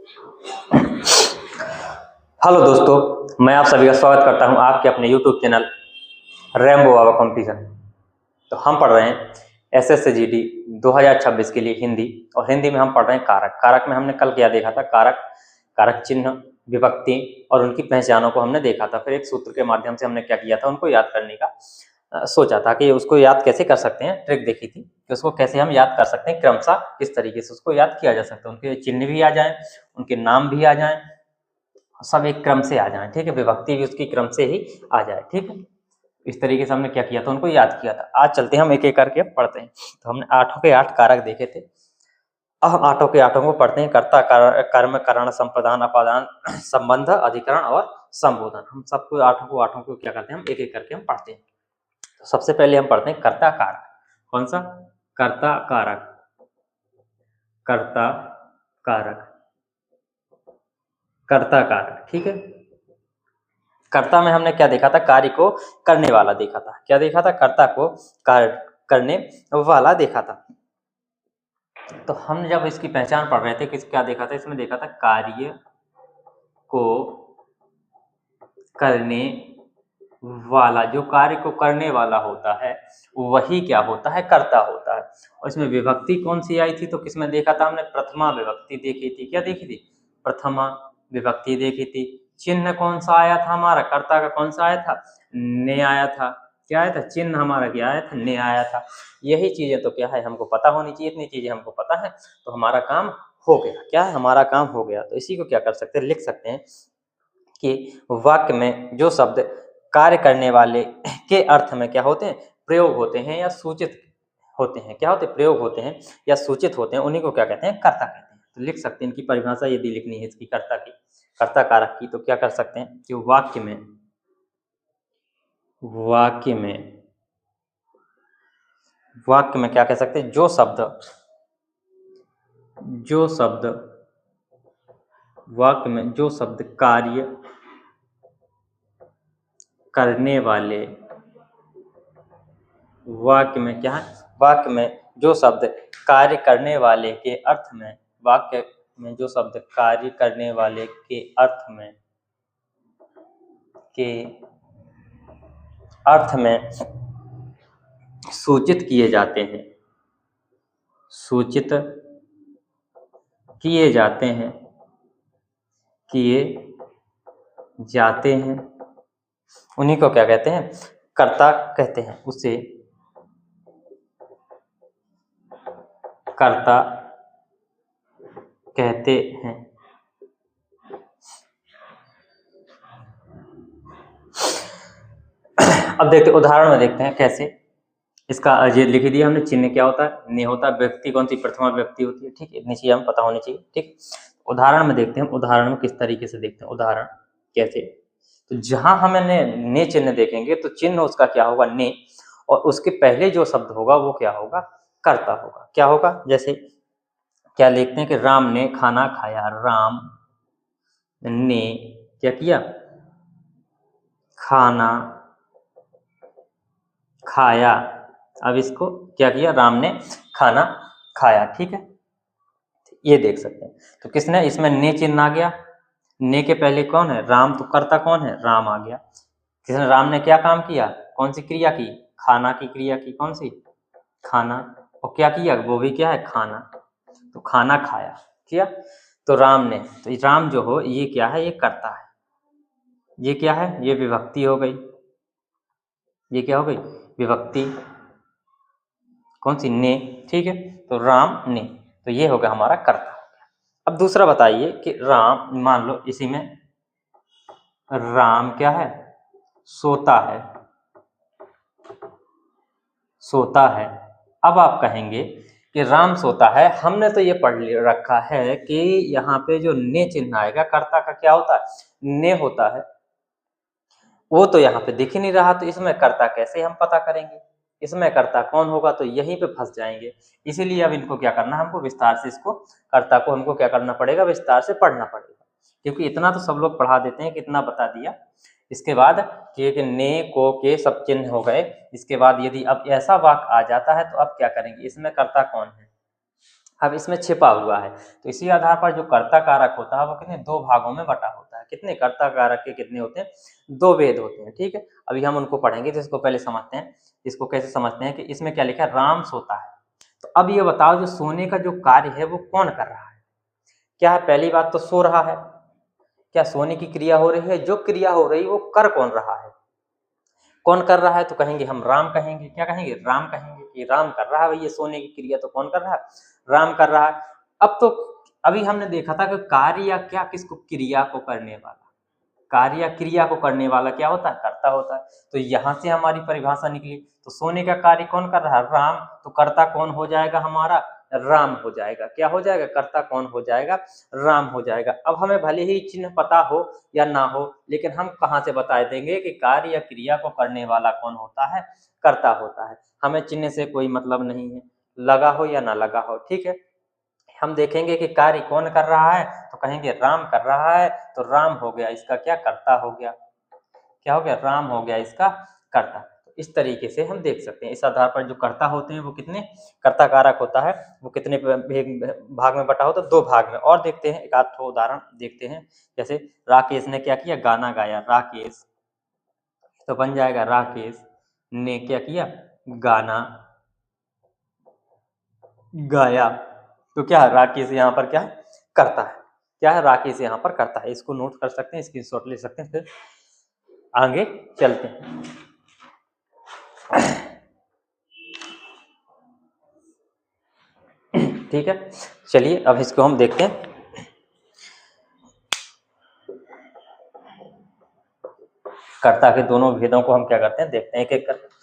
Hello दोस्तों, मैं आप सभी का स्वागत करता हूं आपके अपने YouTube चैनल रैम्बो बाबा कंपटीशन। तो हम पढ़ रहे हैं SSCGD 2026 के लिए हिंदी, और हिंदी में हम पढ़ रहे हैं कारक। कारक में हमने कल क्या देखा था? कारक, कारक चिन्ह, विभक्ति और उनकी पहचानों को हमने देखा था। फिर एक सूत्र के माध्यम से हमने क्या किया था, उनको याद करने का सोचा था कि उसको याद कैसे कर सकते हैं। ट्रिक देखी थी कि उसको कैसे हम याद कर सकते हैं, क्रमशः किस तरीके से उसको याद किया जा सकता है। उनके चिन्ह भी आ जाए, उनके नाम भी आ जाए, सब एक क्रम से आ जाए, ठीक है। विभक्ति भी उसकी क्रम से ही आ जाए, ठीक है। इस तरीके से हमने क्या किया था, उनको याद किया था। आज चलते हैं, हम एक एक करके पढ़ते हैं। तो हमने 8 के 8 कारक देखे थे। अब हम 8 के 8 को पढ़ते हैं। कर्ता, कर्म, कारण, संप्रदान, अपादान, संबंध, अधिकरण और संबोधन। हम सबको 8 को क्या करते हैं, हम एक एक करके हम पढ़ते हैं। तो सबसे पहले हम पढ़ते हैं कर्ता कारक। कौन सा? कर्ता कारक। कर्ता कारक, कर्ता कारक, ठीक है। कर्ता में हमने क्या देखा था? कार्य को करने वाला देखा था। क्या देखा था? कर्ता को कार्य करने वाला देखा था। तो हम जब इसकी पहचान पढ़ रहे थे, क्या देखा था? इसमें देखा था कार्य को करने वाला। जो कार्य को करने वाला होता है वही क्या होता है? कर्ता होता है। और इसमें विभक्ति कौन सी आई थी? तो किसमें देखा था हमने? प्रथमा विभक्ति देखी थी। क्या देखी थी? प्रथमा विभक्ति देखी थी। चिन्ह कौन सा आया था हमारा? कर्ता का कौन सा आया था? ने आया था। क्या आया था? चिन्ह हमारा क्या आया था? ने आया था। यही चीजें तो क्या है, हमको पता होनी चाहिए। इतनी चीजें हमको पता है तो हमारा काम हो गया। क्या है? हमारा काम हो गया। तो इसी को क्या कर सकते हैं, लिख सकते हैं कि वाक्य में जो शब्द कार्य करने वाले के अर्थ में क्या होते हैं? प्रयोग होते हैं या सूचित होते हैं। क्या होते हैं? प्रयोग होते हैं या सूचित होते हैं, उन्हीं को क्या कहते हैं? कर्ता कहते हैं। तो लिख सकते हैं इनकी परिभाषा यदि लिखनी है इसकी, कर्ता की, कर्ता कारक की, तो क्या कर सकते हैं कि वाक्य में क्या कह सकते हैं? जो शब्द वाक्य में जो शब्द कार्य करने वाले, वाक्य में क्या है? वाक्य में जो शब्द कार्य करने वाले के अर्थ में, वाक्य में जो शब्द कार्य करने वाले के अर्थ में सूचित किए जाते हैं, उन्हीं को क्या कहते हैं? कर्ता कहते हैं। उसे कर्ता कहते हैं। अब देखते उदाहरण में देखते हैं कैसे इसका। ये लिख दिया हमने, चिन्ह क्या होता है? ने होता है। व्यक्ति कौन सी? प्रथमा व्यक्ति होती है, ठीक है। इतनी चीजें हम पता होनी चाहिए, ठीक। उदाहरण में देखते हैं, उदाहरण में किस तरीके से देखते हैं। उदाहरण कैसे? तो जहां हमने ने चिन्ह देखेंगे तो चिन्ह उसका क्या होगा? ने, और उसके पहले जो शब्द होगा वो क्या होगा? कर्ता होगा। क्या होगा? जैसे क्या लिखते हैं कि राम ने खाना खाया। राम ने क्या किया? खाना खाया। अब इसको क्या किया? राम ने खाना खाया, ठीक है। ये देख सकते हैं। तो किसने? इसमें ने चिन्ह आ गया। ने के पहले कौन है? राम। तो कर्ता कौन है? राम आ गया। किसने? राम ने क्या काम किया? कौन सी क्रिया की? खाना की क्रिया की। कौन सी? खाना। और क्या किया? वो भी क्या है? खाना। तो खाना खाया किया। तो राम ने, तो राम जो हो ये क्या है? ये कर्ता है। ये क्या है? ये विभक्ति हो गई। ये क्या हो गई? विभक्ति। कौन सी? ने, ठीक है। तो राम ने, तो ये हो गया हमारा कर्ता। अब दूसरा बताइए कि राम, मान लो इसी में राम क्या है? सोता है। सोता है। अब आप कहेंगे कि राम सोता है। हमने तो ये पढ़ रखा है कि यहाँ पे जो ने चिन्ह आएगा कर्ता का क्या होता है? ने होता है। वो तो यहाँ पे दिख ही नहीं रहा, तो इसमें कर्ता कैसे हम पता करेंगे? इसमें कर्ता कौन होगा? तो यहीं पे फंस जाएंगे। इसीलिए अब इनको क्या करना, हमको विस्तार से इसको कर्ता को हमको क्या करना पड़ेगा? विस्तार से पढ़ना पड़ेगा। क्योंकि इतना तो सब लोग पढ़ा देते हैं कि इतना बता दिया। इसके बाद कि ने, को, के सब चिन्ह हो गए। इसके बाद यदि अब ऐसा वाक्य आ जाता है तो अब क्या करेंगे? इसमें कर्ता कौन है? अब इसमें छिपा हुआ है। तो इसी आधार पर जो कर्ता कारक होता है वो कितने दो भागों में बटा होता है। कितने कर्ता कारक के कितने होते हैं, दो भेद होते हैं। ठीक है, अभी हम उनको पढ़ेंगे, तो इसको पहले समझते हैं। इसको कैसे समझते हैं कि इसमें क्या लिखा है, राम सोता है। तो अब ये बताओ जो सोने का जो कार्य है वो कौन कर रहा है। क्या है, पहली बात तो सो रहा है, क्या सोने की क्रिया हो रही है, जो क्रिया हो रही है वो कर कौन रहा है, कौन कर रहा है, तो कहेंगे हम राम कहेंगे। क्या कहेंगे, राम कहेंगे कि राम कर रहा है भाई, ये सोने की क्रिया तो कौन कर रहा है, राम कर रहा है। अब तो अभी हमने देखा था कि कार्य या क्या किसको, क्रिया को करने वाला, कार्य या क्रिया को करने वाला क्या होता है, कर्ता होता है। तो यहाँ से हमारी परिभाषा निकली। तो सोने का कार्य कौन कर रहा है, राम। तो कर्ता कौन हो जाएगा हमारा, राम हो जाएगा। क्या हो जाएगा, कर्ता कौन हो जाएगा, राम हो जाएगा। अब हमें भले ही चिन्ह पता हो या ना हो, लेकिन हम कहाँ से बता देंगे कि कार्य या क्रिया को करने वाला कौन होता है, कर्ता होता है। हमें चिन्ह से कोई मतलब नहीं है, लगा हो या ना लगा हो। ठीक है, हम देखेंगे कि कार्य कौन कर रहा है, तो कहेंगे राम कर रहा है। तो राम हो गया इसका क्या, कर्ता हो गया। क्या हो गया, राम हो गया इसका कर्ता। तो इस तरीके से हम देख सकते हैं। इस आधार पर जो कर्ता होते हैं वो कितने, कर्ता कारक होता है वो कितने भाग में बटा होता है, दो भाग में। और देखते हैं, एक आध ठो उदाहरण देखते हैं। जैसे राकेश ने क्या किया, गाना गाया, राकेश, तो बन जाएगा राकेश ने क्या किया, गाना गाया। तो क्या है, राकेश यहाँ पर क्या है, करता है। क्या है, राकेश यहाँ पर करता है। इसको नोट कर सकते हैं, स्क्रीनशॉट ले सकते हैं, फिर आगे चलते हैं। ठीक है, चलिए अब इसको हम देखते हैं। कर्ता के दोनों भेदों को हम क्या करते हैं, देखते हैं एक एक करके।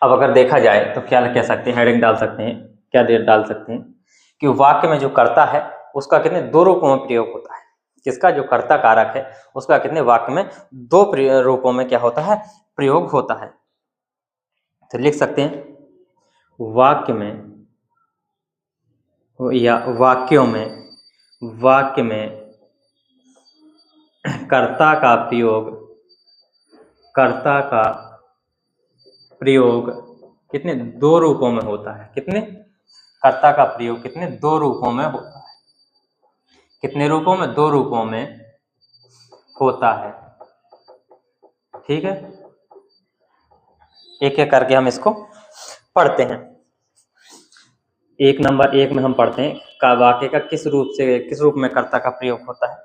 अब अगर देखा जाए तो क्या कह सकते हैं, हेडिंग डाल सकते हैं, क्या डाल सकते हैं कि वाक्य में जो कर्ता है उसका कितने दो रूपों में प्रयोग होता है। किसका, जो कर्ता कारक है उसका कितने वाक्य में दो रूपों में क्या होता है, प्रयोग होता है। तो लिख सकते हैं वाक्य में या वाक्यों में, वाक्य में कर्ता का प्रयोग, कर्ता का प्रयोग कितने दो रूपों में होता है। कितने, कर्ता का प्रयोग कितने दो रूपों में होता है। कितने रूपों में, दो रूपों में होता है। ठीक है, एक एक करके हम इसको पढ़ते हैं। एक नंबर एक में हम पढ़ते हैं का वाक्य का किस रूप से, किस रूप में कर्ता का प्रयोग होता है।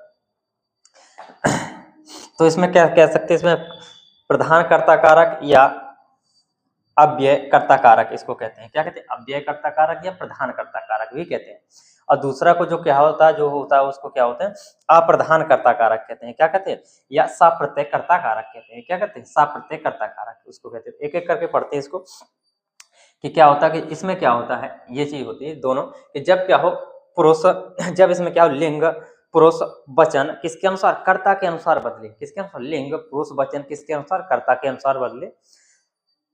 तो इसमें क्या कह सकते हैं, इसमें प्रधान कर्ता कारक या अव्यय कर्ता कारक इसको कहते हैं। क्या कहते हैं, अव्यय कर्ता कारक या प्रधान कर्ता कारक भी कहते हैं। और दूसरा को जो क्या होता है, जो होता है उसको क्या होता है, अप्रधान कर्ता कारक कहते हैं। क्या कहते हैं, या सप्रत्यय कर्ता कारक कहते हैं। क्या कहते हैं, सप्रत्यय कर्ता कारक उसको कहते हैं। एक एक करके पढ़ते हैं इसको कि क्या होता है। कि इसमें क्या होता है, ये चीज होती है दोनों, कि जब क्या हो पुरुष, जब इसमें क्या हो लिंग पुरुष वचन किसके अनुसार, कर्ता के अनुसार बदले। किसके अनुसार, लिंग पुरुष वचन किसके अनुसार, कर्ता के अनुसार बदले।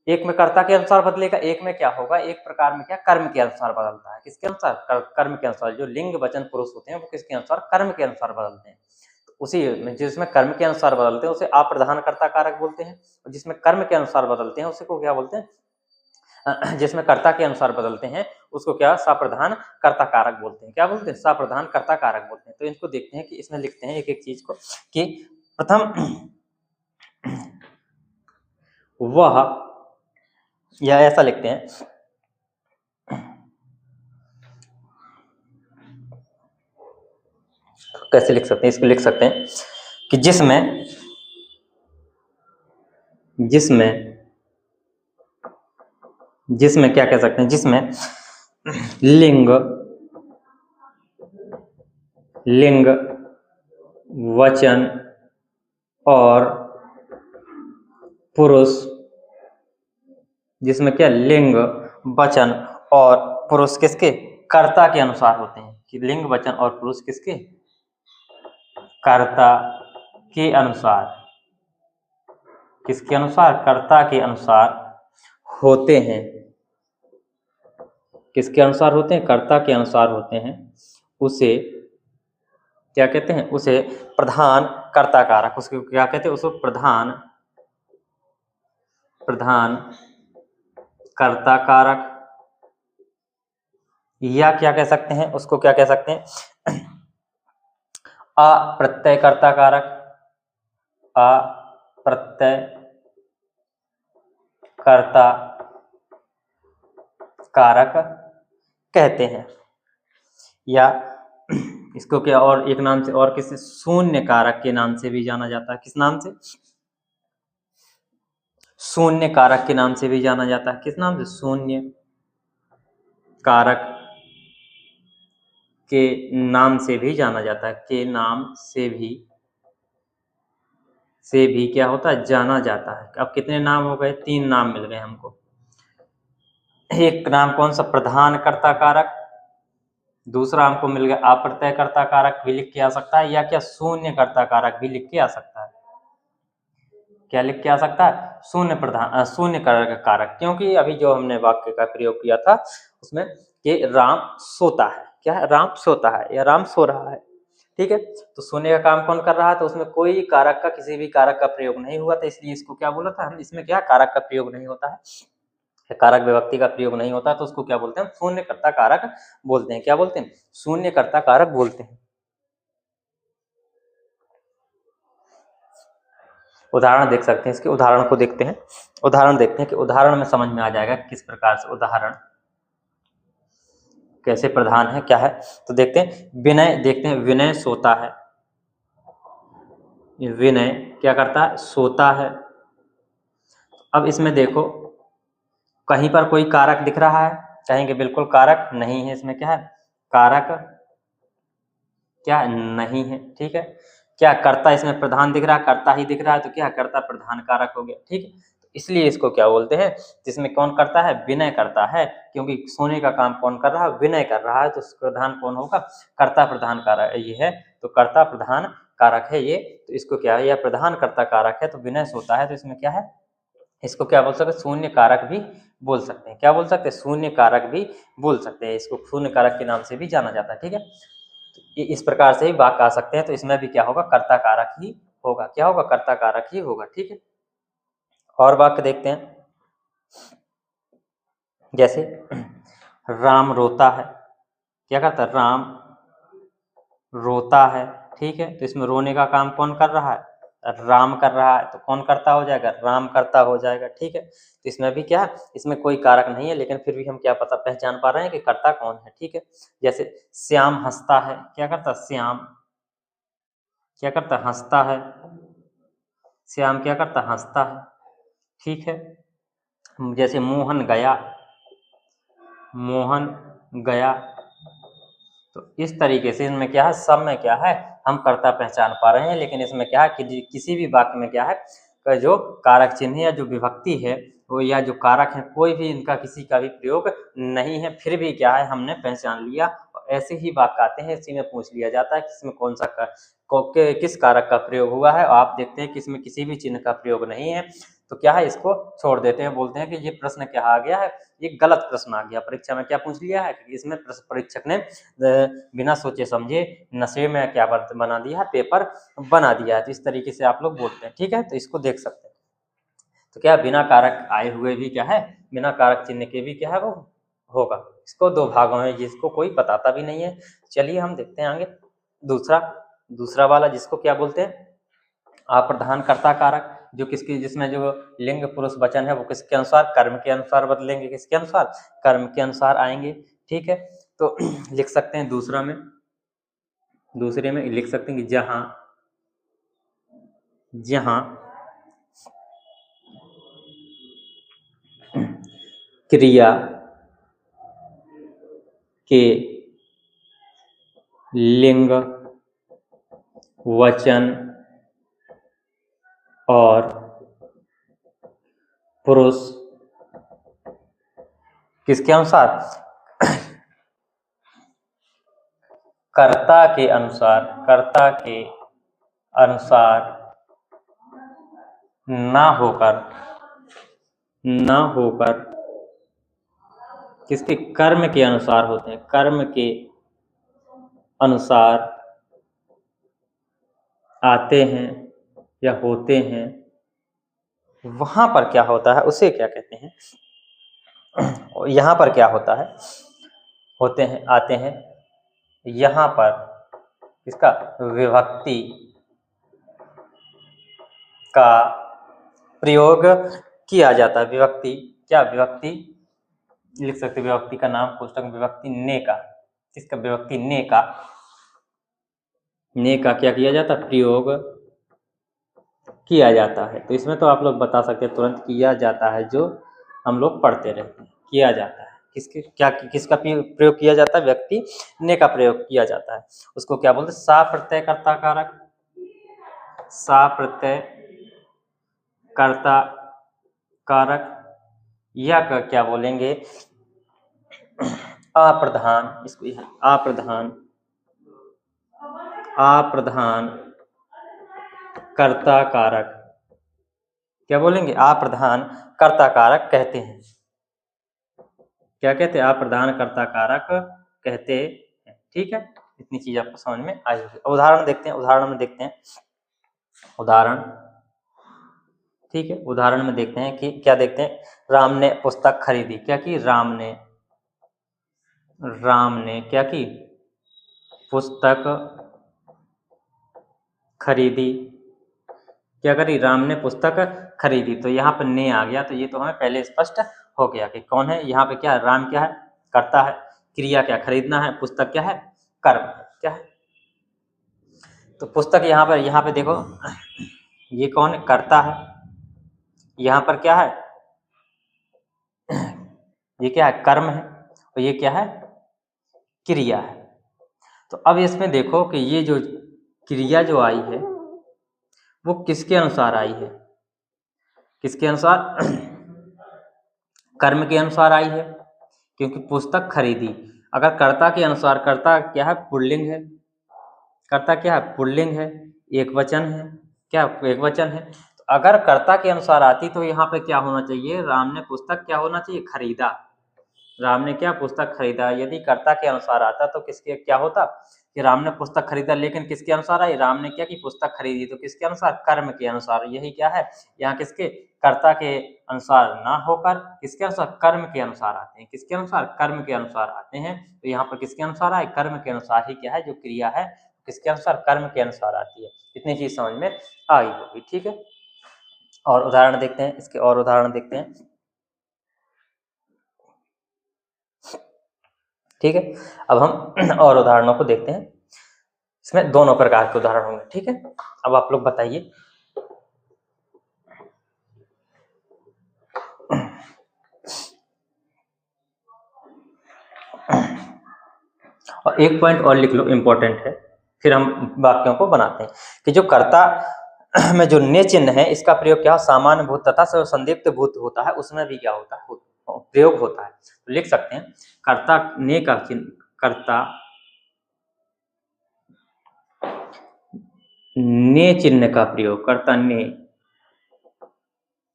एक में कर्ता के अनुसार बदलेगा, एक में क्या होगा, एक प्रकार में क्या कर्म के अनुसार बदलता है। किसके अनुसार, कर्म के अनुसार। जो लिंग वचन पुरुष होते हैं वो किसके अनुसार, कर्म के अनुसार बदलते हैं। तो उसी में जिसमें कर्म के अनुसार बदलते हैं उसे अप्रधान कर्ता कारक बोलते हैं, और जिसमें कर्म के अनुसार बदलते हैं उसे को क्या बोलते हैं, जिसमें कर्ता के अनुसार बदलते हैं उसको क्या, सप्रधान कर्ता कारक बोलते हैं। क्या बोलते हैं, सप्रधान कर्ता कारक बोलते हैं। तो इनको देखते हैं कि इसमें लिखते हैं एक एक चीज को, कि प्रथम वह, या ऐसा लिखते हैं, कैसे लिख सकते हैं, इसको लिख सकते हैं कि जिसमें, जिसमें जिसमें क्या कह सकते हैं, जिसमें लिंग, लिंग वचन और पुरुष, जिसमें क्या लिंग वचन और पुरुष किसके, कर्ता के अनुसार होते हैं। कि लिंग वचन और पुरुष किसके, कर्ता के अनुसार। किसके अनुसार, कर्ता के अनुसार होते हैं। किसके अनुसार होते हैं, कर्ता के अनुसार होते हैं। उसे क्या कहते हैं, उसे प्रधान कर्ता कारक, उसको क्या कहते हैं, उसको प्रधान कर्ता कारक, या क्या कह सकते हैं, उसको क्या कह सकते हैं, अप्रत्यय कर्ता कारक, अप्रत्यय कर्ता कारक कहते हैं। या इसको क्या और एक नाम से और किसी शून्य कारक के नाम से भी जाना जाता है। किस नाम से? शून्य कारक के नाम से भी जाना जाता है। किस नाम से? शून्य कारक के नाम से भी जाना जाता है। के नाम से भी क्या होता है, जाना जाता है। अब कितने नाम हो गए? 3 नाम मिल गए हमको। एक नाम कौन सा? प्रधान कर्ता कारक। दूसरा हमको मिल गया अप्रत्यय कर्ता कारक भी लिख के आ सकता है, या क्या शून्य कर्ता कारक भी लिख के आ सकता है। क्या लिख के आ सकता है? शून्य कारक। क्योंकि अभी जो हमने वाक्य का प्रयोग किया था उसमें कि राम सोता है। क्या है? राम सोता है या राम सो रहा है। ठीक है, तो सोने का काम कौन कर रहा है? तो उसमें कोई कारक का, किसी भी कारक का प्रयोग नहीं हुआ था, इसलिए इसको क्या बोला था हम, इसमें क्या कारक का प्रयोग नहीं होता है, कारक विभक्ति का प्रयोग नहीं होता, तो उसको क्या बोलते हैं? शून्य कर्ता कारक बोलते हैं। क्या बोलते हैं? शून्य कर्ता कारक बोलते हैं। उदाहरण देख सकते हैं, इसके उदाहरण को देखते हैं। उदाहरण देखते हैं कि उदाहरण में समझ में आ जाएगा किस प्रकार से उदाहरण कैसे प्रधान है, क्या है। तो देखते हैं विनय, देखते हैं विनय सोता है। विनय क्या करता है? सोता है। अब इसमें देखो कहीं पर कोई कारक दिख रहा है? कहेंगे बिल्कुल कारक नहीं है। इसमें क्या है? कारक क्या नहीं है। ठीक है, क्या कर्ता इसमें प्रधान दिख रहा है? कर्ता ही दिख रहा है, तो क्या कर्ता प्रधान कारक हो गया। ठीक है, तो इसलिए इसको क्या बोलते हैं, जिसमें कौन करता है? विनय करता है। क्योंकि सोने का काम कौन कर रहा है? विनय कर रहा है, तो प्रधान कौन होगा? कर्ता प्रधान कारक ये है, तो कर्ता प्रधान कारक है ये। तो इसको क्या है? यह प्रधान कर्ता कारक है, तो विनय सोता है, तो इसमें क्या है? इसको क्या बोल सकते हैं? शून्य कारक भी बोल सकते हैं। क्या बोल सकते हैं? शून्य कारक भी बोल सकते हैं। इसको शून्य कारक के नाम से भी जाना जाता है। ठीक है, तो इस प्रकार से ही वाक्य आ सकते हैं। तो इसमें भी क्या होगा? कर्ता कारक ही होगा। क्या होगा? कर्ता कारक ही होगा। ठीक है, और वाक्य देखते हैं। जैसे राम रोता है। क्या करता है? राम रोता है। ठीक है, तो इसमें रोने का काम कौन कर रहा है? राम कर रहा है, तो कौन करता हो जाएगा? राम करता हो जाएगा। ठीक है, तो इसमें भी क्या है? इसमें कोई कारक नहीं है, लेकिन फिर भी हम क्या पता पहचान पा रहे हैं कि कर्ता कौन है। ठीक है, जैसे श्याम हंसता है। क्या करता? श्याम क्या करता? हंसता है। श्याम क्या करता? हंसता है। ठीक है, जैसे मोहन गया। मोहन गया, तो इस तरीके से इनमें क्या है? सब में क्या है? हम कर्ता पहचान पा रहे हैं। लेकिन इसमें क्या है कि किसी भी वाक्य में क्या है कि जो कारक चिन्ह या जो विभक्ति है वो, या जो कारक है, कोई भी इनका किसी का भी प्रयोग नहीं है। फिर भी क्या है? हमने पहचान लिया। और ऐसे ही वाक्य आते हैं, इसी में पूछ लिया जाता है कि इसमें कौन सा किस कारक का प्रयोग हुआ है। और आप देखते हैं कि इसमें किसी भी चिन्ह का प्रयोग नहीं है, तो क्या है? इसको छोड़ देते हैं, बोलते हैं कि ये प्रश्न क्या आ गया है, ये गलत प्रश्न आ गया। परीक्षा में क्या पूछ लिया है कि इसमें परीक्षक ने बिना सोचे समझे नशे में क्या बना दिया है? पेपर बना दिया है। तो इस तरीके से आप लोग बोलते हैं। ठीक है, तो इसको देख सकते हैं। तो क्या बिना कारक आए हुए भी क्या है? बिना कारक चिन्ह के भी क्या है? वो होगा। इसको 2 भागों में, जिसको कोई बताता भी नहीं है। चलिए हम देखते हैं आगे दूसरा वाला, जिसको क्या बोलते हैं? अप्रधान कर्ता कारक। जो किसकी, जिसमें जो लिंग पुरुष वचन है वो किसके अनुसार? कर्म के अनुसार बदलेंगे। किसके अनुसार? कर्म के अनुसार आएंगे। ठीक है, तो लिख सकते हैं दूसरे में लिख सकते हैं कि जहां क्रिया के लिंग वचन और पुरुष किसके अनुसार? कर्ता के अनुसार ना होकर किसके? कर्म के अनुसार होते हैं। कर्म के अनुसार आते हैं या होते हैं, वहां पर क्या होता है उसे क्या कहते हैं? यहाँ पर क्या होता है? होते हैं, आते हैं, यहाँ पर इसका विभक्ति का प्रयोग किया जाता है। विभक्ति, क्या विभक्ति लिख सकते, विभक्ति का नाम पुस्तक में विभक्ति ने का, किसका? विभक्ति ने का, ने का क्या किया जाता है? प्रयोग किया जाता है। तो इसमें तो आप लोग बता सकते हैं तुरंत, किया जाता है जो हम लोग पढ़ते रहते हैं, किया जाता है। किसके क्या किसका प्रयोग किया जाता है? व्यक्ति ने का प्रयोग किया जाता है। उसको क्या बोलते हैं? सा प्रत्यय कर्ता कारक, सा प्रत्यय कर्ता कारक, या क्या बोलेंगे? अप्रधान, इसको अप्रधान, अप्रधान कर्ता कारक, क्या बोलेंगे? अप्रधान कर्ता कारक कहते हैं। क्या कहते हैं? अप्रधान कर्ता कारक कहते हैं। ठीक है, इतनी चीज आपको समझ में आई होगी। उदाहरण देखते हैं, उदाहरण में देखते हैं, उदाहरण, ठीक है, उदाहरण में देखते हैं कि क्या देखते हैं? राम ने पुस्तक खरीदी, क्या की? राम ने क्या की? पुस्तक खरीदी, क्या करी? राम ने पुस्तक खरीदी। तो यहाँ पर ने आ गया, तो ये तो हमें पहले स्पष्ट हो गया कि कौन है यहाँ पे। क्या है? राम क्या है? कर्ता है। क्रिया क्या? खरीदना है। पुस्तक क्या है? कर्म है। क्या है? तो पुस्तक यहाँ पे देखो, ये कौन है? कर्ता है। यहाँ पर क्या है? ये क्या है? कर्म है। और ये क्या है? क्रिया है। तो अब इसमें देखो कि ये जो क्रिया जो आई है वो किसके अनुसार आई है? किसके अनुसार? कर्म के अनुसार आई है, क्योंकि पुस्तक खरीदी। अगर कर्ता के अनुसार, कर्ता क्या है? पुल्लिंग है। कर्ता क्या है? पुल्लिंग है, एक वचन है। क्या? एक वचन है। तो अगर कर्ता के अनुसार आती तो यहाँ पे क्या होना चाहिए? राम ने पुस्तक क्या होना चाहिए? खरीदा। राम ने क्या? पुस्तक खरीदा। यदि कर्ता के अनुसार आता तो किसके क्या होता? कि राम ने पुस्तक खरीदा, लेकिन किसके अनुसार आई? राम ने क्या की? पुस्तक खरीदी। तो किसके अनुसार? कर्म के अनुसार। यही क्या है यहाँ? किसके? कर्ता के अनुसार ना होकर किसके अनुसार? कर्म के अनुसार आते हैं। किसके अनुसार? कर्म के अनुसार आते हैं। तो यहाँ पर किसके अनुसार आए? कर्म के अनुसार ही क्या है जो क्रिया है किसके अनुसार? कर्म के अनुसार आती है। इतनी चीज समझ में आई होगी। ठीक है, और उदाहरण देखते हैं, इसके और उदाहरण देखते हैं। ठीक है, अब हम और उदाहरणों को देखते हैं। इसमें दोनों प्रकार के उदाहरण होंगे। ठीक है, अब आप लोग बताइए। और एक पॉइंट और लिख लो, इंपॉर्टेंट है, फिर हम वाक्यों को बनाते हैं कि जो कर्ता में जो ने चिन्ह है इसका प्रयोग क्या? सामान्य भूत तथा संदिग्ध भूत होता है, उसमें भी क्या होता है? प्रयोग होता है। तो लिख सकते हैं कर्ता ने का चिन्ह, कर्ता ने चिन्ह का प्रयोग, कर्ता ने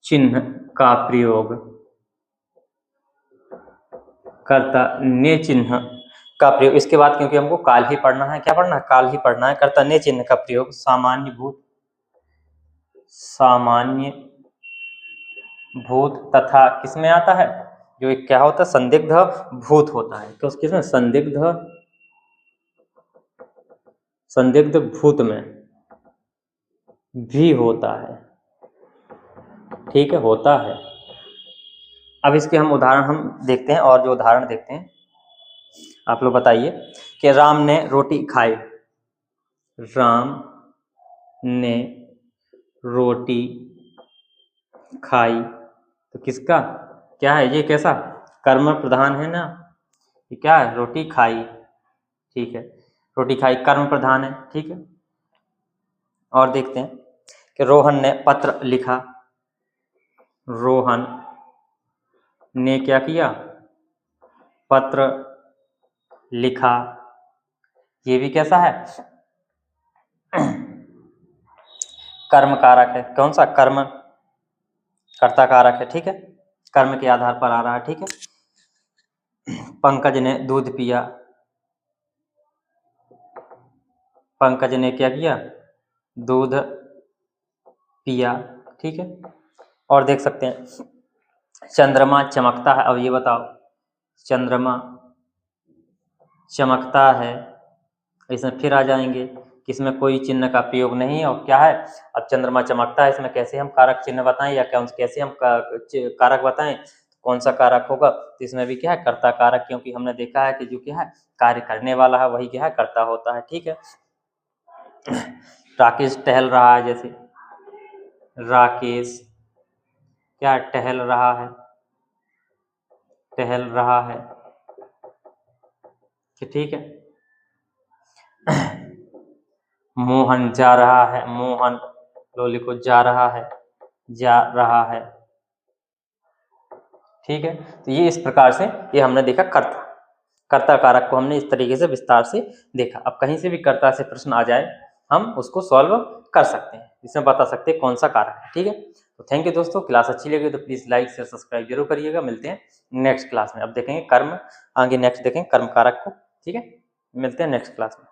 चिन्ह का प्रयोग, कर्ता ने चिन्ह का प्रयोग। इसके बाद क्योंकि हमको काल ही पढ़ना है, क्या पढ़ना है? काल ही पढ़ना है। कर्ता ने चिन्ह का प्रयोग सामान्य भूत, सामान्य भूत तथा किसमें आता है? जो एक क्या होता है? संदिग्ध भूत होता है। तो किसमें? संदिग्ध भूत में भी होता है। ठीक है, होता है। अब इसके हम उदाहरण हम देखते हैं, और जो उदाहरण देखते हैं आप लोग बताइए कि राम ने रोटी खाई, राम ने रोटी खाई। तो किसका क्या है? ये कैसा? कर्म प्रधान है ना। ये क्या है? रोटी खाई। ठीक है, रोटी खाई कर्म प्रधान है। ठीक है, और देखते हैं कि रोहन ने पत्र लिखा, रोहन ने क्या किया? पत्र लिखा। ये भी कैसा है? कर्म कारक है। कौन सा? कर्म, कर्ता कारक है। ठीक है, कर्म के आधार पर आ रहा है। ठीक है, पंकज ने दूध पिया, पंकज ने क्या किया? दूध पिया। ठीक है, और देख सकते हैं चंद्रमा चमकता है। अब ये बताओ, चंद्रमा चमकता है, इसमें फिर आ जाएंगे कि इसमें कोई चिन्ह का प्रयोग नहीं है। और क्या है, अब चंद्रमा चमकता है, इसमें कैसे हम कारक चिन्ह बताएं या कैसे हम कारक बताएं, कौन सा कारक होगा। तो इसमें भी क्या है, कर्ता कारक, क्योंकि हमने देखा है कि जो क्या है कार्य करने वाला है वही क्या है, कर्ता होता है। ठीक है, राकेश टहल रहा है, जैसे राकेश क्या टहल रहा है, टहल रहा है। ठीक है, मोहन जा रहा है, मोहन लो लिखो जा रहा है, जा रहा है। ठीक है, तो ये इस प्रकार से ये हमने देखा कर्ता, कर्ता कारक को हमने इस तरीके से विस्तार से देखा। अब कहीं से भी कर्ता से प्रश्न आ जाए हम उसको सॉल्व कर सकते हैं, इसमें बता सकते हैं कौन सा कारक है। ठीक है, तो थैंक यू दोस्तों, क्लास अच्छी लगी तो प्लीज़ लाइक शेयर सब्सक्राइब जरूर करिएगा। मिलते हैं नेक्स्ट क्लास में, अब देखेंगे कर्म, आगे नेक्स्ट देखेंगे कर्म कारक को। ठीक है, मिलते हैं नेक्स्ट क्लास में।